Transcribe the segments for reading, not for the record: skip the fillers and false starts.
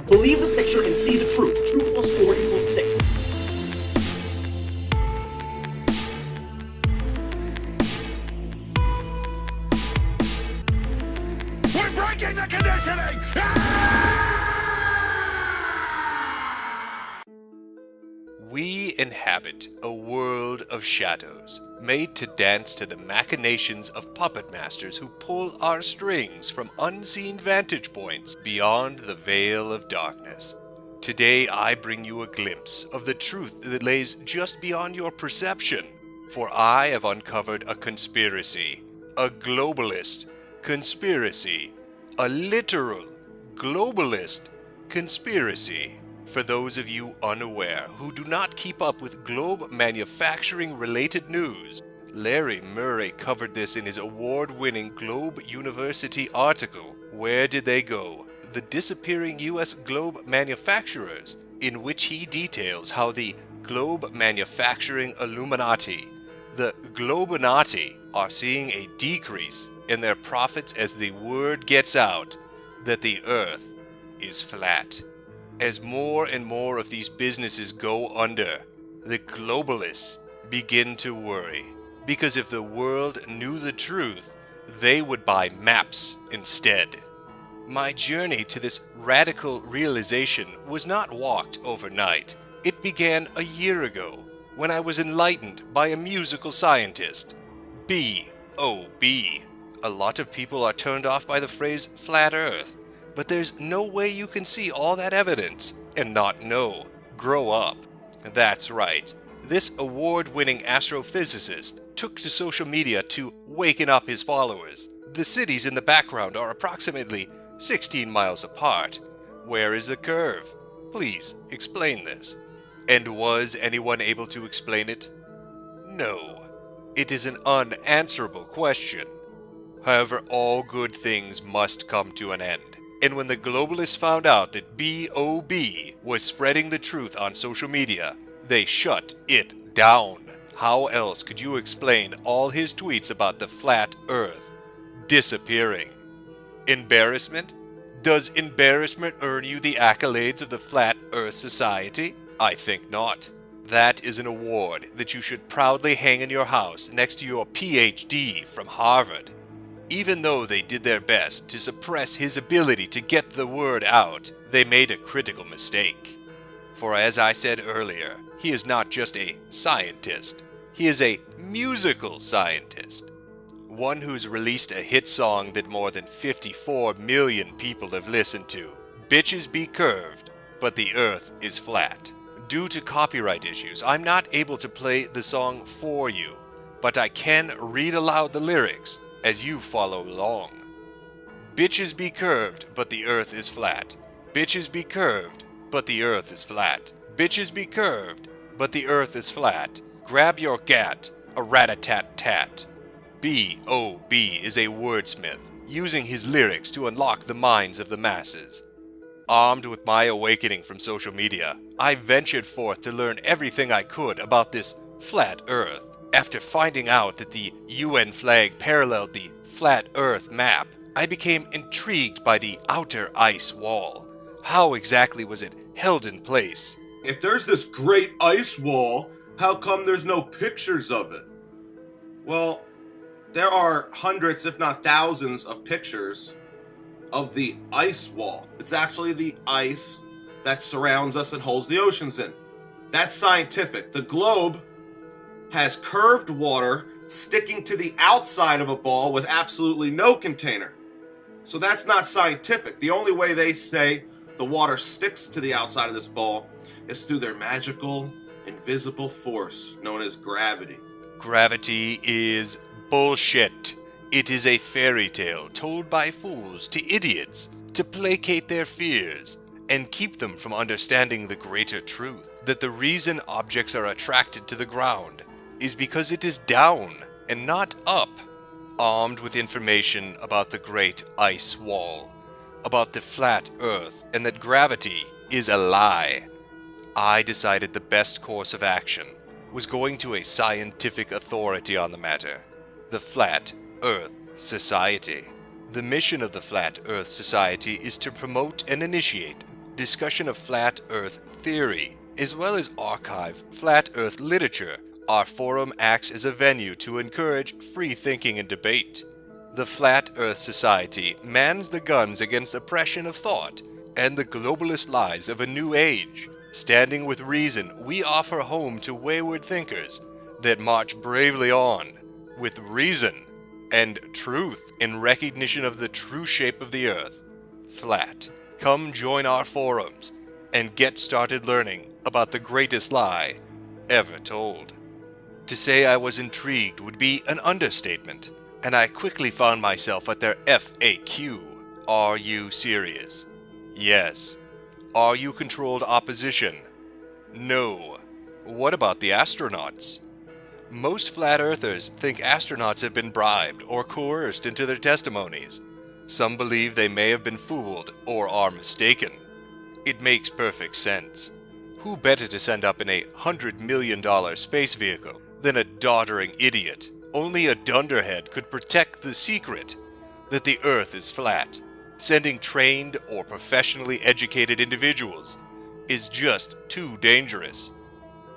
Believe the picture and see the truth. 2 plus 4 equals 6. We're breaking the conditioning! We inhabit a world of shadows, made to dance to the machinations of puppet masters who pull our strings from unseen vantage points beyond the veil of darkness. Today I bring you a glimpse of the truth that lays just beyond your perception, for I have uncovered a conspiracy, a globalist conspiracy, a literal globalist conspiracy. For those of you unaware who do not keep up with globe manufacturing-related news, Larry Murray covered this in his award-winning Globe University article, Where Did They Go? The Disappearing U.S. Globe Manufacturers, in which he details how the globe manufacturing Illuminati, the Globinati, are seeing a decrease in their profits as the word gets out that the Earth is flat. As more and more of these businesses go under, the globalists begin to worry. Because if the world knew the truth, they would buy maps instead. My journey to this radical realization was not walked overnight. It began a year ago, when I was enlightened by a musical scientist. B.O.B. A lot of people are turned off by the phrase flat Earth. But there's no way you can see all that evidence and not know. Grow up. That's right. This award-winning astrophysicist took to social media to waken up his followers. The cities in the background are approximately 16 miles apart. Where is the curve? Please explain this. And was anyone able to explain it? No. It is an unanswerable question. However, all good things must come to an end. And when the globalists found out that B.O.B. was spreading the truth on social media, they shut it down. How else could you explain all his tweets about the flat Earth disappearing? Embarrassment? Does embarrassment earn you the accolades of the Flat Earth Society? I think not. That is an award that you should proudly hang in your house next to your Ph.D. from Harvard. Even though they did their best to suppress his ability to get the word out, they made a critical mistake. For as I said earlier, he is not just a scientist, he is a musical scientist. One who's released a hit song that more than 54 million people have listened to. Bitches be curved, but the earth is flat. Due to copyright issues, I'm not able to play the song for you, but I can read aloud the lyrics as you follow along. Bitches be curved, but the earth is flat. Bitches be curved, but the earth is flat. Bitches be curved, but the earth is flat. Grab your gat, a rat-a-tat-tat. B.O.B. is a wordsmith, using his lyrics to unlock the minds of the masses. Armed with my awakening from social media, I ventured forth to learn everything I could about this flat earth. After finding out that the UN flag paralleled the flat Earth map, I became intrigued by the outer ice wall. How exactly was it held in place? If there's this great ice wall, how come there's no pictures of it? Well, there are hundreds, if not thousands, of pictures of the ice wall. It's actually the ice that surrounds us and holds the oceans in. That's scientific. The globe has curved water sticking to the outside of a ball with absolutely no container. So that's not scientific. The only way they say the water sticks to the outside of this ball is through their magical, invisible force known as gravity. Gravity is bullshit. It is a fairy tale told by fools to idiots to placate their fears and keep them from understanding the greater truth, that the reason objects are attracted to the ground is because it is down and not up. Armed with information about the great ice wall, about the flat earth, and that gravity is a lie, I decided the best course of action was going to a scientific authority on the matter, the Flat Earth Society. The mission of the Flat Earth Society is to promote and initiate discussion of flat Earth theory, as well as archive flat Earth literature, our forum acts as a venue to encourage free thinking and debate. The Flat Earth Society mans the guns against oppression of thought and the globalist lies of a new age. Standing with reason, we offer home to wayward thinkers that march bravely on with reason and truth in recognition of the true shape of the Earth, flat. Come join our forums and get started learning about the greatest lie ever told. To say I was intrigued would be an understatement, and I quickly found myself at their FAQ. Are you serious? Yes. Are you controlled opposition? No. What about the astronauts? Most flat earthers think astronauts have been bribed or coerced into their testimonies. Some believe they may have been fooled or are mistaken. It makes perfect sense. Who better to send up in a $100 million space vehicle than a doddering idiot? Only a dunderhead could protect the secret that the Earth is flat. Sending trained or professionally educated individuals is just too dangerous.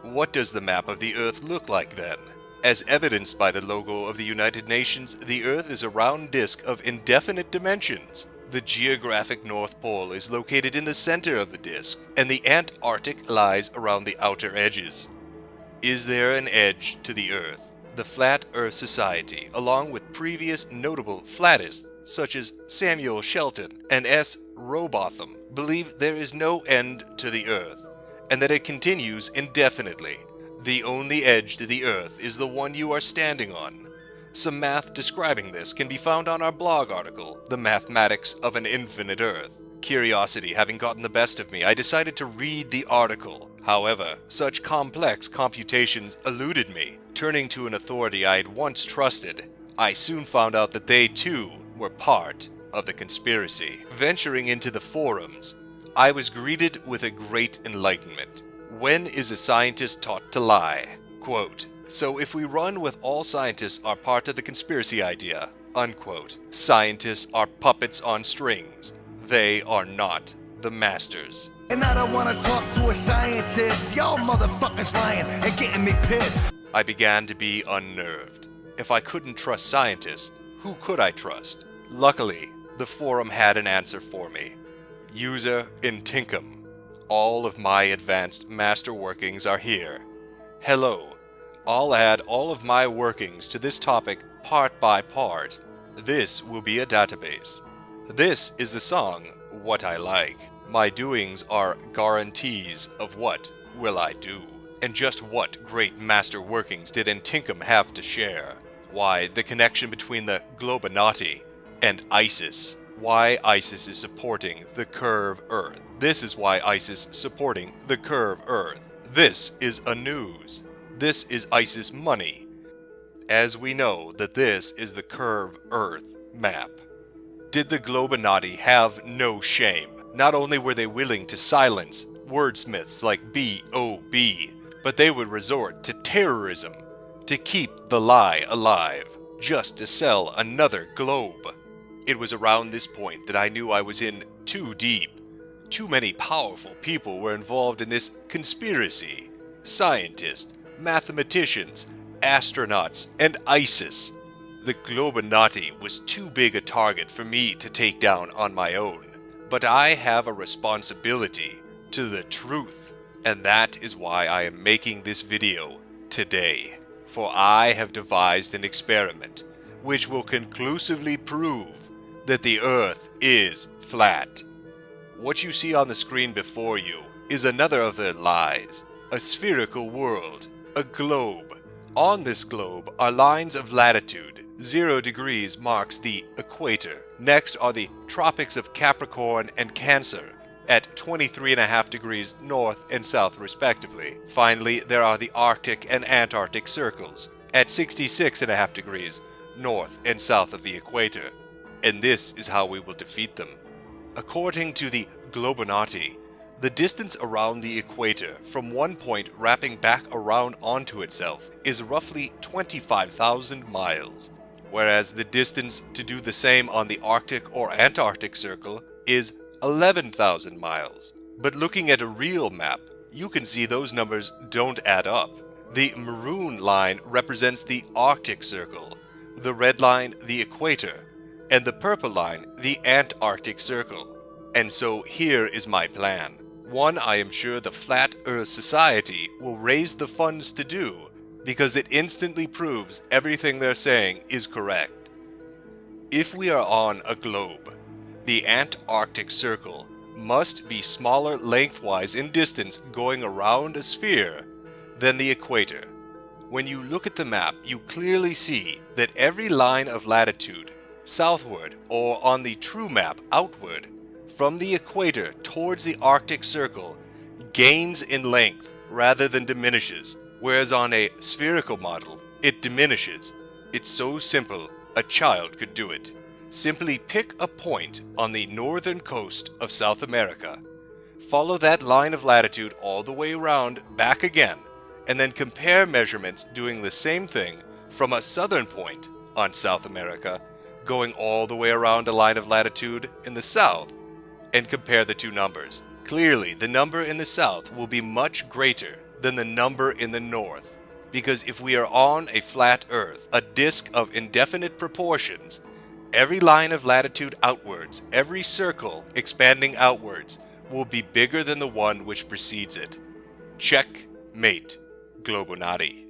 What does the map of the Earth look like then? As evidenced by the logo of the United Nations, the Earth is a round disk of indefinite dimensions. The geographic North Pole is located in the center of the disk, and the Antarctic lies around the outer edges. Is there an edge to the Earth? The Flat Earth Society, along with previous notable flattists such as Samuel Shelton and S. Robotham, believe there is no end to the Earth, and that it continues indefinitely. The only edge to the Earth is the one you are standing on. Some math describing this can be found on our blog article, The Mathematics of an Infinite Earth. Curiosity having gotten the best of me, I decided to read the article. However, such complex computations eluded me. Turning to an authority I had once trusted, I soon found out that they too were part of the conspiracy. Venturing into the forums, I was greeted with a great enlightenment. When is a scientist taught to lie? Quote, so if we run with all scientists are part of the conspiracy idea, unquote. Scientists are puppets on strings. They are not the masters. And I don't want to talk to a scientist. Y'all motherfuckers lying and getting me pissed. I began to be unnerved. If I couldn't trust scientists, who could I trust? Luckily, the forum had an answer for me. User Intinkum. All of my advanced master workings are here. Hello. I'll add all of my workings to this topic part by part. This will be a database. This is the song, What I Like. My doings are guarantees of what will I do. And just what great master workings did Intinkum have to share? Why, the connection between the Globanati and ISIS. Why ISIS is supporting the Curve Earth. This is why ISIS supporting the Curve Earth. This is a news. This is ISIS money. As we know that this is the Curve Earth map. Did the Globanati have no shame? Not only were they willing to silence wordsmiths like B.O.B., but they would resort to terrorism to keep the lie alive, just to sell another globe. It was around this point that I knew I was in too deep. Too many powerful people were involved in this conspiracy. Scientists, mathematicians, astronauts, and ISIS. The Globanati was too big a target for me to take down on my own. But I have a responsibility to the truth, and that is why I am making this video today. For I have devised an experiment which will conclusively prove that the Earth is flat. What you see on the screen before you is another of their lies. A spherical world, a globe. On this globe are lines of latitude. 0 degrees marks the equator. Next are the tropics of Capricorn and Cancer at 23.5 degrees north and south respectively. Finally, there are the Arctic and Antarctic circles at 66.5 degrees north and south of the equator. And this is how we will defeat them. According to the Globanati, the distance around the equator from one point wrapping back around onto itself is roughly 25,000 miles, whereas the distance to do the same on the Arctic or Antarctic circle is 11,000 miles. But looking at a real map, you can see those numbers don't add up. The maroon line represents the Arctic Circle, the red line the equator, and the purple line the Antarctic Circle. And so here is my plan. One I am sure the Flat Earth Society will raise the funds to do, because it instantly proves everything they're saying is correct. If we are on a globe, the Antarctic Circle must be smaller lengthwise in distance going around a sphere than the equator. When you look at the map, you clearly see that every line of latitude, southward or on the true map outward, from the equator towards the Arctic Circle, gains in length rather than diminishes, whereas on a spherical model, it diminishes. It's so simple, a child could do it. Simply pick a point on the northern coast of South America, follow that line of latitude all the way around, back again, and then compare measurements doing the same thing from a southern point on South America, going all the way around a line of latitude in the south, and compare the two numbers. Clearly, the number in the south will be much greater than the number in the north, because if we are on a flat Earth, a disk of indefinite proportions, every line of latitude outwards, every circle expanding outwards, will be bigger than the one which precedes it. Check, mate, Globonati.